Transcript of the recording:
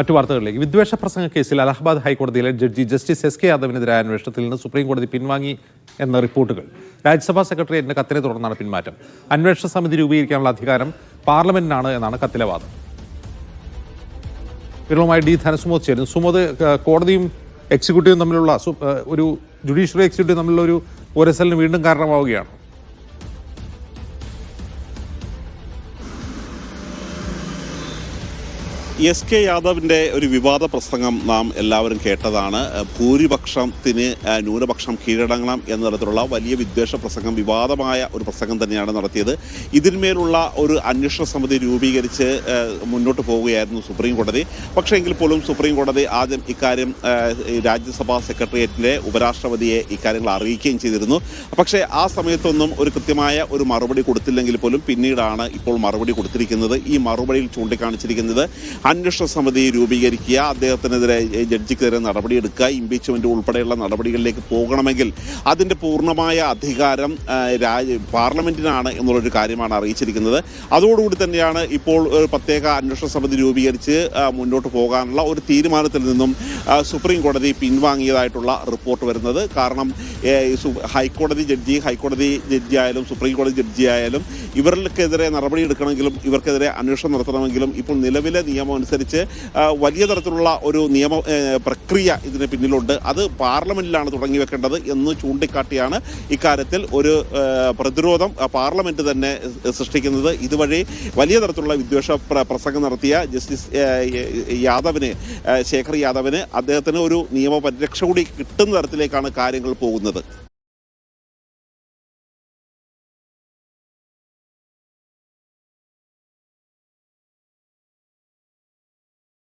മറ്റു വാർത്തകളിലേക്ക്. വിദ്വേഷ പ്രസംഗ കേസിൽ അലഹബാദ് ഹൈക്കോടതിയിലെ ജഡ്ജി ജസ്റ്റിസ് എസ് കെ യാദവിനെതിരായ അന്വേഷണത്തിൽ നിന്ന് സുപ്രീം കോടതി പിൻവാങ്ങി എന്ന റിപ്പോർട്ടുകൾ. രാജ്യസഭാ സെക്രട്ടേറിയറ്റിന്റെ കത്തിനെ തുടർന്നാണ് പിന്മാറ്റം. അന്വേഷണ സമിതി രൂപീകരിക്കാനുള്ള അധികാരം പാർലമെന്റിനാണ് എന്നാണ് കത്തിലെ വാദം. വിവരവുമായി ഡി ധനസുമോദ് ചേരുന്നു. സുമോദ്, കോടതിയും എക്സിക്യൂട്ടീവും തമ്മിലുള്ള ഒരു ജുഡീഷ്യറി എക്സിക്യൂട്ടീവ് തമ്മിലുള്ള ഒരു ഒരസലിന് വീണ്ടും കാരണമാവുകയാണ്. എസ് കെ യാദവിൻ്റെ ഒരു വിവാദ പ്രസംഗം നാം എല്ലാവരും കേട്ടതാണ്. ഭൂരിപക്ഷത്തിന് ന്യൂനപക്ഷം കീഴടങ്ങണം എന്ന തരത്തിലുള്ള വലിയ വിദ്വേഷ പ്രസംഗം, വിവാദമായ ഒരു പ്രസംഗം തന്നെയാണ് നടത്തിയത്. ഇതിന്മേലുള്ള ഒരു അന്വേഷണ സമിതി രൂപീകരിച്ച് മുന്നോട്ട് പോവുകയായിരുന്നു സുപ്രീം കോടതി. പക്ഷേ എങ്കിൽ പോലും സുപ്രീം കോടതി ആദ്യം ഇക്കാര്യം രാജ്യസഭാ സെക്രട്ടേറിയറ്റിലെ ഉപരാഷ്ട്രപതിയെ ഇക്കാര്യങ്ങൾ അറിയിക്കുകയും ചെയ്തിരുന്നു. പക്ഷേ ആ സമയത്തൊന്നും ഒരു കൃത്യമായ ഒരു മറുപടി കൊടുത്തില്ലെങ്കിൽ പോലും പിന്നീടാണ് ഇപ്പോൾ മറുപടി കൊടുത്തിരിക്കുന്നത്. ഈ മറുപടിയിൽ ചൂണ്ടിക്കാണിച്ചിരിക്കുന്നത് അന്വേഷണ സമിതി രൂപീകരിക്കുക, അദ്ദേഹത്തിനെതിരെ ജഡ്ജിക്കെതിരെ നടപടിയെടുക്കുക, ഇംപീച്ച്മെന്റ് ഉൾപ്പെടെയുള്ള നടപടികളിലേക്ക് പോകണമെങ്കിൽ അതിൻ്റെ പൂർണ്ണമായ അധികാരം പാർലമെന്റിനാണ് എന്നുള്ളൊരു കാര്യമാണ് അറിയിച്ചിരിക്കുന്നത്. അതോടുകൂടി തന്നെയാണ് ഇപ്പോൾ ഒരു പ്രത്യേക അന്വേഷണ സമിതി രൂപീകരിച്ച് മുന്നോട്ട് പോകാനുള്ള ഒരു തീരുമാനത്തിൽ നിന്നും സുപ്രീം കോടതി പിൻവാങ്ങിയതായിട്ടുള്ള റിപ്പോർട്ട് വരുന്നത്. കാരണം ഹൈക്കോടതി ജഡ്ജി ആയാലും സുപ്രീം കോടതി ജഡ്ജി ആയാലും ഇവർക്കെതിരെ നടപടിയെടുക്കണമെങ്കിലും ഇവർക്കെതിരെ അന്വേഷണം നടത്തണമെങ്കിലും ഇപ്പോൾ നിലവിലെ നിയമം അനുസരിച്ച് വലിയ തരത്തിലുള്ള ഒരു നിയമ പ്രക്രിയ ഇതിന് പിന്നിലുണ്ട്. അത് പാർലമെന്റിലാണ് തുടങ്ങി വെക്കേണ്ടത് എന്ന് ചൂണ്ടിക്കാട്ടിയാണ് ഇക്കാര്യത്തിൽ ഒരു പ്രതിരോധം പാർലമെന്റ് തന്നെ സൃഷ്ടിക്കുന്നത്. ഇതുവഴി വലിയ തരത്തിലുള്ള വിദ്വേഷ പ്രസംഗം നടത്തിയ ജസ്റ്റിസ് ശേഖർ യാദവിന് അദ്ദേഹത്തിന് ഒരു നിയമപരിരക്ഷ കൂടി കിട്ടുന്ന തരത്തിലേക്കാണ് കാര്യങ്ങൾ പോകുന്നത്.